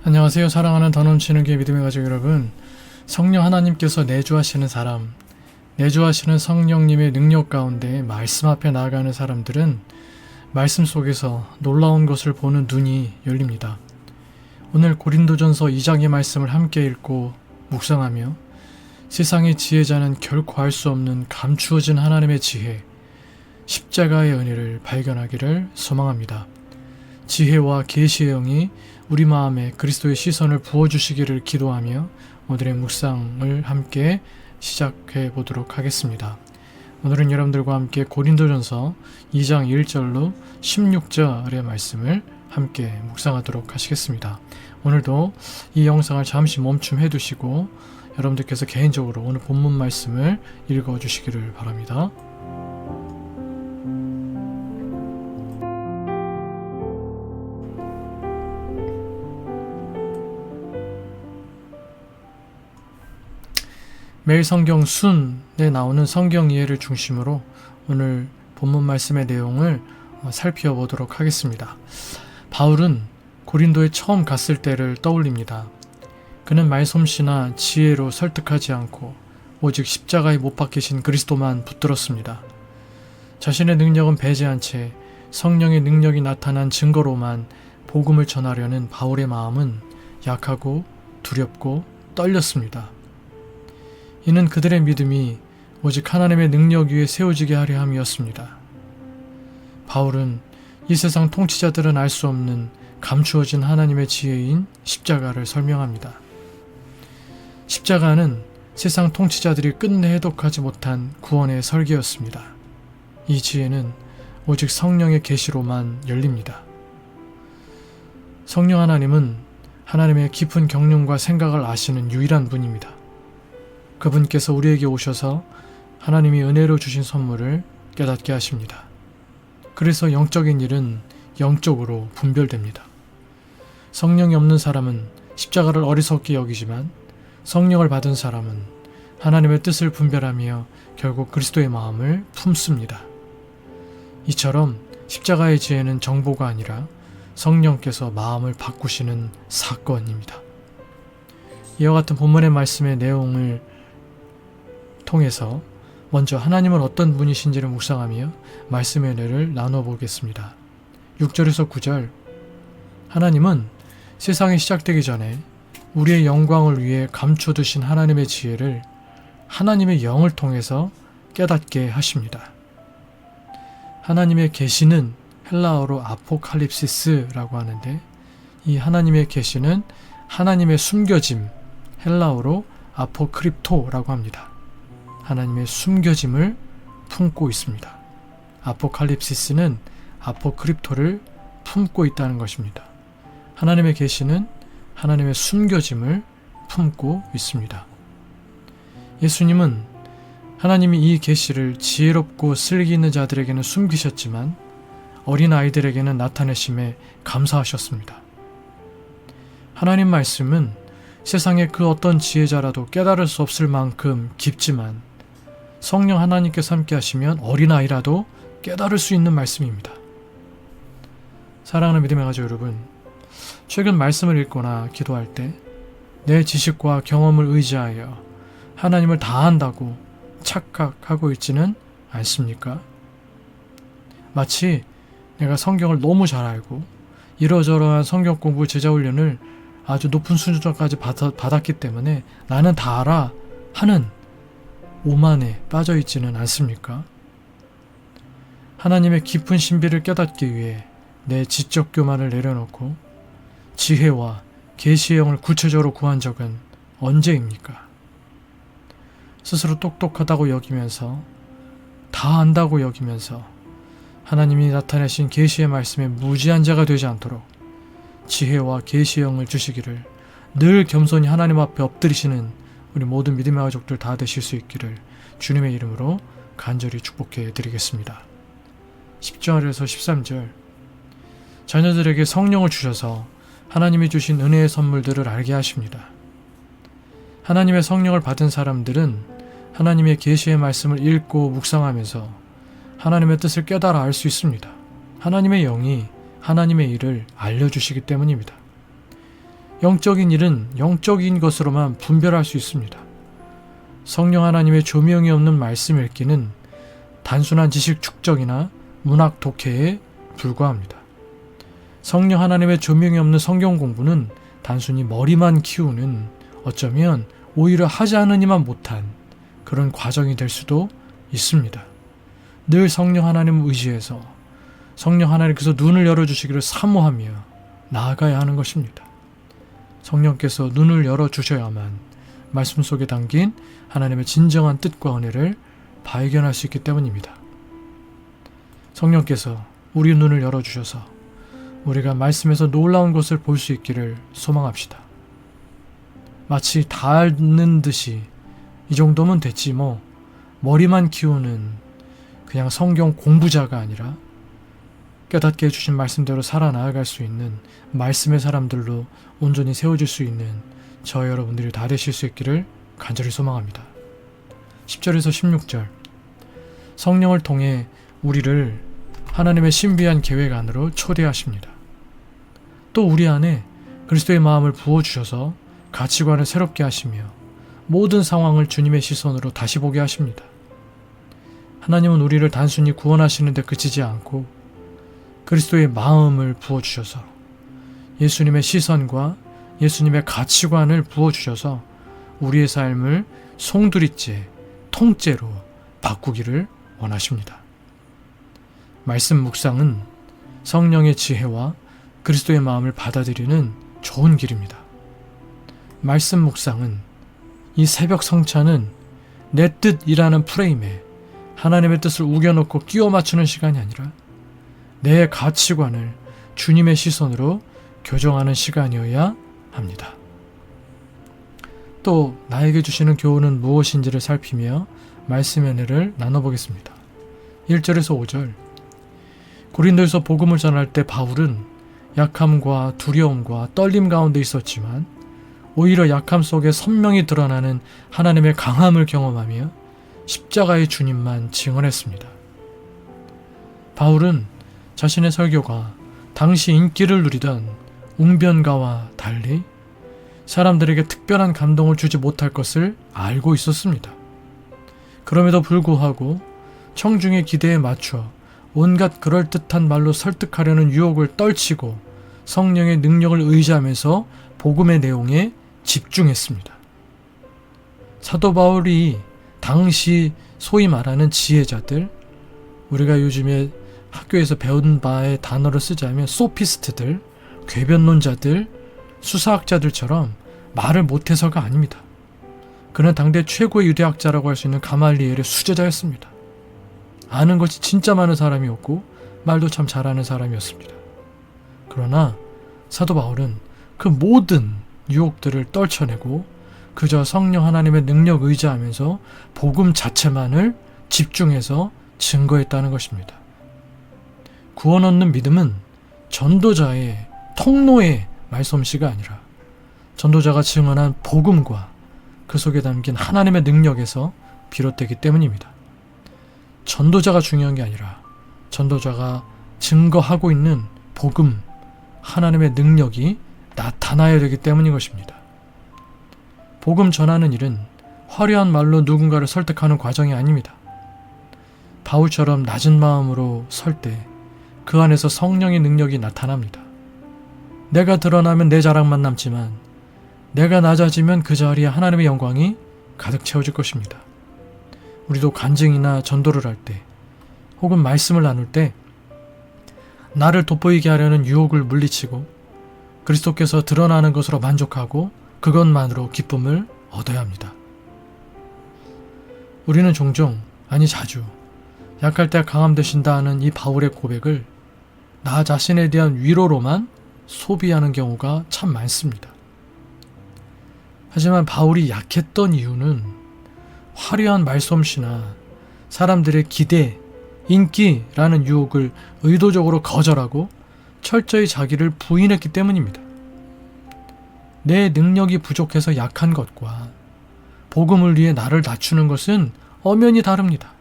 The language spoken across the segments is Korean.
안녕하세요. 사랑하는 더 넘치는 교회 믿음의 가족 여러분. 성령 하나님께서 내주하시는 사람, 내주하시는 성령님의 능력 가운데 말씀 앞에 나아가는 사람들은 말씀 속에서 놀라운 것을 보는 눈이 열립니다. 오늘 고린도전서 2장의 말씀을 함께 읽고 묵상하며 세상의 지혜자는 결코 알 수 없는 감추어진 하나님의 지혜, 십자가의 은혜를 발견하기를 소망합니다. 지혜와 계시의 영이 우리 마음에 그리스도의 시선을 부어주시기를 기도하며 오늘의 묵상을 함께 시작해 보도록 하겠습니다. 오늘은 여러분들과 함께 고린도전서 2장 1절로 16절의 말씀을 함께 묵상하도록 하시겠습니다. 오늘도 이 영상을 잠시 멈춤해 두시고 여러분들께서 개인적으로 오늘 본문 말씀을 읽어 주시기를 바랍니다. 매일 성경 순에 나오는 성경 이해를 중심으로 오늘 본문 말씀의 내용을 살펴보도록 하겠습니다. 바울은 고린도에 처음 갔을 때를 떠올립니다. 그는 말솜씨나 지혜로 설득하지 않고 오직 십자가에 못 박히신 그리스도만 붙들었습니다. 자신의 능력은 배제한 채 성령의 능력이 나타난 증거로만 복음을 전하려는 바울의 마음은 약하고 두렵고 떨렸습니다. 이는 그들의 믿음이 오직 하나님의 능력 위에 세워지게 하려 함이었습니다. 바울은 이 세상 통치자들은 알 수 없는 감추어진 하나님의 지혜인 십자가를 설명합니다. 십자가는 세상 통치자들이 끝내 해독하지 못한 구원의 설계였습니다. 이 지혜는 오직 성령의 계시로만 열립니다. 성령 하나님은 하나님의 깊은 경륜과 생각을 아시는 유일한 분입니다. 그분께서 우리에게 오셔서 하나님이 은혜로 주신 선물을 깨닫게 하십니다. 그래서 영적인 일은 영적으로 분별됩니다. 성령이 없는 사람은 십자가를 어리석게 여기지만 성령을 받은 사람은 하나님의 뜻을 분별하며 결국 그리스도의 마음을 품습니다. 이처럼 십자가의 지혜는 정보가 아니라 성령께서 마음을 바꾸시는 사건입니다. 이와 같은 본문의 말씀의 내용을 통해서 먼저 하나님은 어떤 분이신지를 묵상하며 말씀의 은혜를 나눠보겠습니다. 6절에서 9절, 하나님은 세상이 시작되기 전에 우리의 영광을 위해 감춰두신 하나님의 지혜를 하나님의 영을 통해서 깨닫게 하십니다. 하나님의 계시는 헬라어로 아포칼립시스라고 하는데, 이 하나님의 계시는 하나님의 숨겨짐, 헬라어로 아포크립토라고 합니다. 하나님의 숨겨짐을 품고 있습니다. 아포칼립시스는 아포크립토를 품고 있다는 것입니다. 하나님의 계시는 하나님의 숨겨짐을 품고 있습니다. 예수님은 하나님이 이 계시를 지혜롭고 슬기 있는 자들에게는 숨기셨지만 어린 아이들에게는 나타내심에 감사하셨습니다. 하나님 말씀은 세상의 그 어떤 지혜자라도 깨달을 수 없을 만큼 깊지만 성령 하나님께서 함께 하시면 어린아이라도 깨달을 수 있는 말씀입니다. 사랑하는 믿음의 가족 여러분, 최근 말씀을 읽거나 기도할 때 내 지식과 경험을 의지하여 하나님을 다 안다고 착각하고 있지는 않습니까? 마치 내가 성경을 너무 잘 알고 이러저러한 성경 공부 제자 훈련을 아주 높은 수준까지 받았기 때문에 나는 다 알아 하는 오만에 빠져 있지는 않습니까? 하나님의 깊은 신비를 깨닫기 위해 내 지적 교만을 내려놓고 지혜와 계시의 영을 구체적으로 구한 적은 언제입니까? 스스로 똑똑하다고 여기면서 다 안다고 여기면서 하나님이 나타내신 계시의 말씀에 무지한 자가 되지 않도록 지혜와 계시의 영을 주시기를 늘 겸손히 하나님 앞에 엎드리시는 우리 모든 믿음의 가족들 다 되실 수 있기를 주님의 이름으로 간절히 축복해 드리겠습니다. 10절에서 13절, 자녀들에게 성령을 주셔서 하나님이 주신 은혜의 선물들을 알게 하십니다. 하나님의 성령을 받은 사람들은 하나님의 계시의 말씀을 읽고 묵상하면서 하나님의 뜻을 깨달아 알 수 있습니다. 하나님의 영이 하나님의 일을 알려주시기 때문입니다. 영적인 일은 영적인 것으로만 분별할 수 있습니다. 성령 하나님의 조명이 없는 말씀 읽기는 단순한 지식 축적이나 문학 독해에 불과합니다. 성령 하나님의 조명이 없는 성경 공부는 단순히 머리만 키우는, 어쩌면 오히려 하지 않으니만 못한 그런 과정이 될 수도 있습니다. 늘 성령 하나님을 의지해서 성령 하나님께서 눈을 열어주시기를 사모하며 나아가야 하는 것입니다. 성령께서 눈을 열어주셔야만 말씀 속에 담긴 하나님의 진정한 뜻과 은혜를 발견할 수 있기 때문입니다. 성령께서 우리 눈을 열어주셔서 우리가 말씀에서 놀라운 것을 볼 수 있기를 소망합시다. 마치 다 아는 듯이 이 정도면 됐지 뭐 머리만 키우는 그냥 성경 공부자가 아니라 깨닫게 해주신 말씀대로 살아나아갈 수 있는 말씀의 사람들로 온전히 세워질 수 있는 저 여러분들이 다 되실 수 있기를 간절히 소망합니다. 10절에서 16절 성령을 통해 우리를 하나님의 신비한 계획 안으로 초대하십니다. 또 우리 안에 그리스도의 마음을 부어주셔서 가치관을 새롭게 하시며 모든 상황을 주님의 시선으로 다시 보게 하십니다. 하나님은 우리를 단순히 구원하시는 데 그치지 않고 그리스도의 마음을 부어주셔서 예수님의 시선과 예수님의 가치관을 부어주셔서 우리의 삶을 송두리째, 통째로 바꾸기를 원하십니다. 말씀 묵상은 성령의 지혜와 그리스도의 마음을 받아들이는 좋은 길입니다. 말씀 묵상은 이 새벽 성찬은 내 뜻이라는 프레임에 하나님의 뜻을 우겨놓고 끼워 맞추는 시간이 아니라 내 가치관을 주님의 시선으로 교정하는 시간이어야 합니다. 또 나에게 주시는 교훈은 무엇인지를 살피며 말씀의 은혜를 나눠보겠습니다. 1절에서 5절 고린도에서 복음을 전할 때 바울은 약함과 두려움과 떨림 가운데 있었지만 오히려 약함 속에 선명히 드러나는 하나님의 강함을 경험하며 십자가의 주님만 증언했습니다. 바울은 자신의 설교가 당시 인기를 누리던 웅변가와 달리 사람들에게 특별한 감동을 주지 못할 것을 알고 있었습니다. 그럼에도 불구하고 청중의 기대에 맞춰 온갖 그럴듯한 말로 설득하려는 유혹을 떨치고 성령의 능력을 의지하면서 복음의 내용에 집중했습니다. 사도 바울이 당시 소위 말하는 지혜자들, 우리가 요즘에 학교에서 배운 바의 단어를 쓰자면 소피스트들, 궤변론자들, 수사학자들처럼 말을 못해서가 아닙니다. 그는 당대 최고의 유대학자라고 할 수 있는 가말리엘의 수제자였습니다. 아는 것이 진짜 많은 사람이었고 말도 참 잘하는 사람이었습니다. 그러나 사도 바울은 그 모든 유혹들을 떨쳐내고 그저 성령 하나님의 능력 의지하면서 복음 자체만을 집중해서 증거했다는 것입니다. 구원 얻는 믿음은 전도자의 통로의 말솜씨가 아니라 전도자가 증언한 복음과 그 속에 담긴 하나님의 능력에서 비롯되기 때문입니다. 전도자가 중요한 게 아니라 전도자가 증거하고 있는 복음, 하나님의 능력이 나타나야 되기 때문인 것입니다. 복음 전하는 일은 화려한 말로 누군가를 설득하는 과정이 아닙니다. 바울처럼 낮은 마음으로 설 때 그 안에서 성령의 능력이 나타납니다. 내가 드러나면 내 자랑만 남지만 내가 낮아지면 그 자리에 하나님의 영광이 가득 채워질 것입니다. 우리도 간증이나 전도를 할 때 혹은 말씀을 나눌 때 나를 돋보이게 하려는 유혹을 물리치고 그리스도께서 드러나는 것으로 만족하고 그것만으로 기쁨을 얻어야 합니다. 우리는 종종, 아니 자주 약할 때 강함 되신다는 이 바울의 고백을 나 자신에 대한 위로로만 소비하는 경우가 참 많습니다. 하지만 바울이 약했던 이유는 화려한 말솜씨나 사람들의 기대, 인기라는 유혹을 의도적으로 거절하고 철저히 자기를 부인했기 때문입니다. 내 능력이 부족해서 약한 것과 복음을 위해 나를 낮추는 것은 엄연히 다릅니다.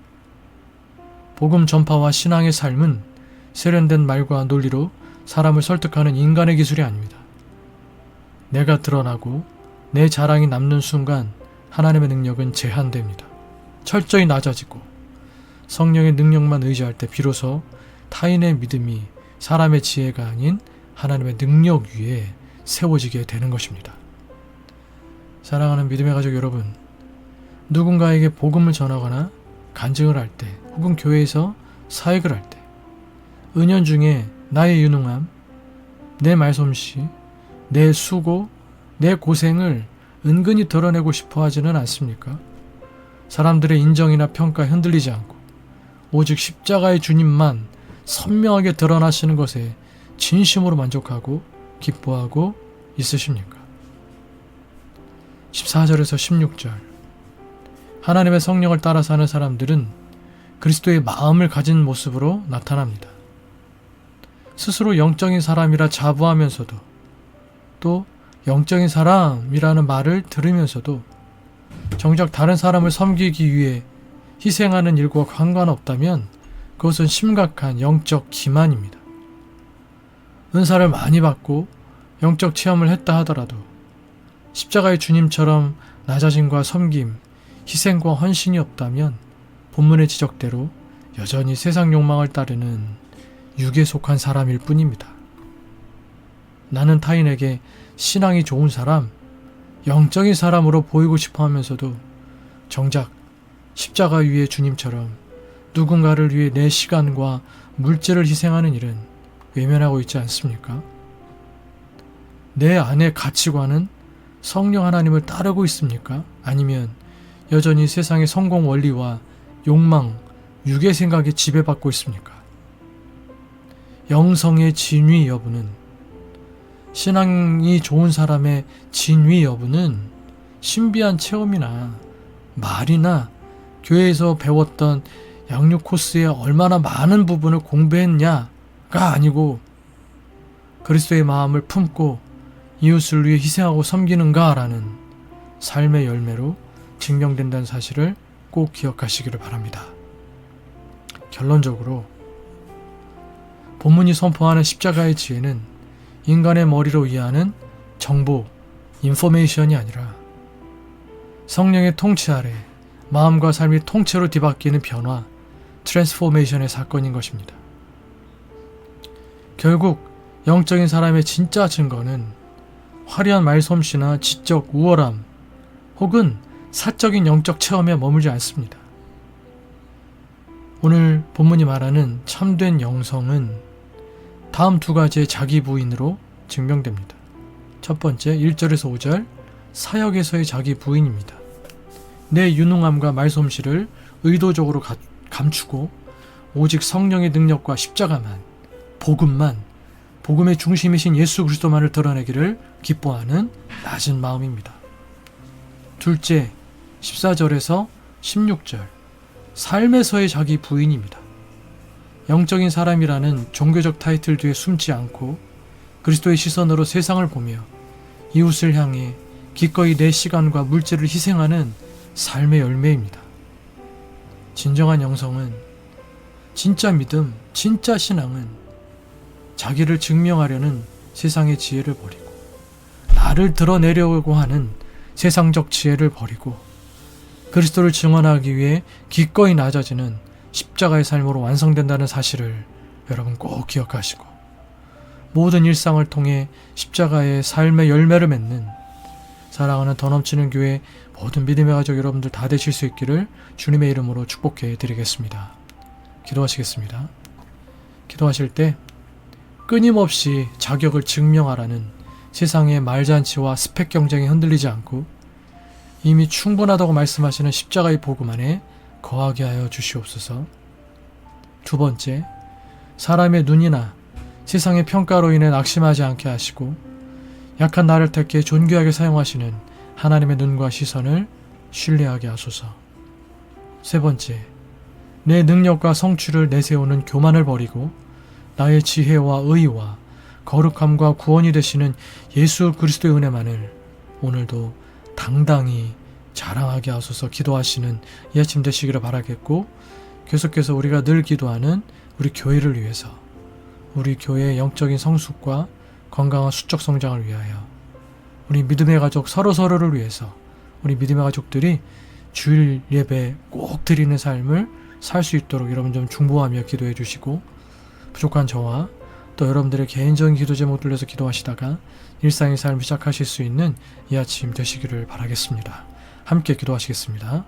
복음 전파와 신앙의 삶은 세련된 말과 논리로 사람을 설득하는 인간의 기술이 아닙니다. 내가 드러나고 내 자랑이 남는 순간 하나님의 능력은 제한됩니다. 철저히 낮아지고 성령의 능력만 의지할 때 비로소 타인의 믿음이 사람의 지혜가 아닌 하나님의 능력 위에 세워지게 되는 것입니다. 사랑하는 믿음의 가족 여러분, 누군가에게 복음을 전하거나 간증을 할 때 혹은 교회에서 사역을 할 때 은연중에 나의 유능함, 내 말솜씨, 내 수고, 내 고생을 은근히 드러내고 싶어 하지는 않습니까? 사람들의 인정이나 평가에 흔들리지 않고 오직 십자가의 주님만 선명하게 드러나시는 것에 진심으로 만족하고 기뻐하고 있으십니까? 14절에서 16절 하나님의 성령을 따라 사는 사람들은 그리스도의 마음을 가진 모습으로 나타납니다. 스스로 영적인 사람이라 자부하면서도 또 영적인 사람이라는 말을 들으면서도 정작 다른 사람을 섬기기 위해 희생하는 일과 상관없다면 그것은 심각한 영적 기만입니다. 은사를 많이 받고 영적 체험을 했다 하더라도 십자가의 주님처럼 낮아짐과 섬김, 희생과 헌신이 없다면 본문의 지적대로 여전히 세상 욕망을 따르는 육에 속한 사람일 뿐입니다. 나는 타인에게 신앙이 좋은 사람, 영적인 사람으로 보이고 싶어 하면서도 정작 십자가 위의 주님처럼 누군가를 위해 내 시간과 물질을 희생하는 일은 외면하고 있지 않습니까? 내 안의 가치관은 성령 하나님을 따르고 있습니까? 아니면 여전히 세상의 성공 원리와 욕망, 육의 생각에 지배받고 있습니까? 영성의 진위 여부는, 신앙이 좋은 사람의 진위 여부는 신비한 체험이나 말이나 교회에서 배웠던 양육 코스의 얼마나 많은 부분을 공부했냐가 아니고 그리스도의 마음을 품고 이웃을 위해 희생하고 섬기는가라는 삶의 열매로 증명된다는 사실을 꼭 기억하시기를 바랍니다. 결론적으로 본문이 선포하는 십자가의 지혜는 인간의 머리로 이해하는 정보, 인포메이션이 아니라 성령의 통치 아래 마음과 삶이 통째로 뒤바뀌는 변화, 트랜스포메이션의 사건인 것입니다. 결국 영적인 사람의 진짜 증거는 화려한 말솜씨나 지적 우월함 혹은 사적인 영적 체험에 머물지 않습니다. 오늘 본문이 말하는 참된 영성은 다음 두 가지의 자기 부인으로 증명됩니다. 첫 번째 1절에서 5절 사역에서의 자기 부인입니다. 내 유능함과 말솜씨를 의도적으로 감추고 오직 성령의 능력과 십자가만, 복음만, 복음의 중심이신 예수 그리스도만을 드러내기를 기뻐하는 낮은 마음입니다. 둘째 14절에서 16절 삶에서의 자기 부인입니다. 영적인 사람이라는 종교적 타이틀 뒤에 숨지 않고 그리스도의 시선으로 세상을 보며 이웃을 향해 기꺼이 내 시간과 물질을 희생하는 삶의 열매입니다. 진정한 영성은, 진짜 믿음, 진짜 신앙은 자기를 증명하려는 세상의 지혜를 버리고 나를 드러내려고 하는 세상적 지혜를 버리고 그리스도를 증언하기 위해 기꺼이 낮아지는 십자가의 삶으로 완성된다는 사실을 여러분 꼭 기억하시고 모든 일상을 통해 십자가의 삶의 열매를 맺는 사랑하는 더 넘치는 교회 모든 믿음의 가족 여러분들 다 되실 수 있기를 주님의 이름으로 축복해 드리겠습니다. 기도하시겠습니다. 기도하실 때 끊임없이 자격을 증명하라는 세상의 말잔치와 스펙 경쟁에 흔들리지 않고 이미 충분하다고 말씀하시는 십자가의 복음 안에 거하게 하여 주시옵소서. 두 번째, 사람의 눈이나 세상의 평가로 인해 낙심하지 않게 하시고 약한 나를 택해 존귀하게 사용하시는 하나님의 눈과 시선을 신뢰하게 하소서. 세 번째, 내 능력과 성취를 내세우는 교만을 버리고 나의 지혜와 의와 거룩함과 구원이 되시는 예수 그리스도의 은혜만을 오늘도 당당히 자랑하게 하소서. 기도하시는 이 아침 되시기를 바라겠고 계속해서 우리가 늘 기도하는 우리 교회를 위해서 우리 교회의 영적인 성숙과 건강한 수적 성장을 위하여 우리 믿음의 가족 서로서로를 위해서 우리 믿음의 가족들이 주일 예배 꼭 드리는 삶을 살 수 있도록 여러분 좀 중보하며 기도해 주시고, 부족한 저와 또 여러분들의 개인적인 기도 제목 들려서 기도하시다가 일상의 삶을 시작하실 수 있는 이 아침 되시기를 바라겠습니다. 함께 기도하시겠습니다.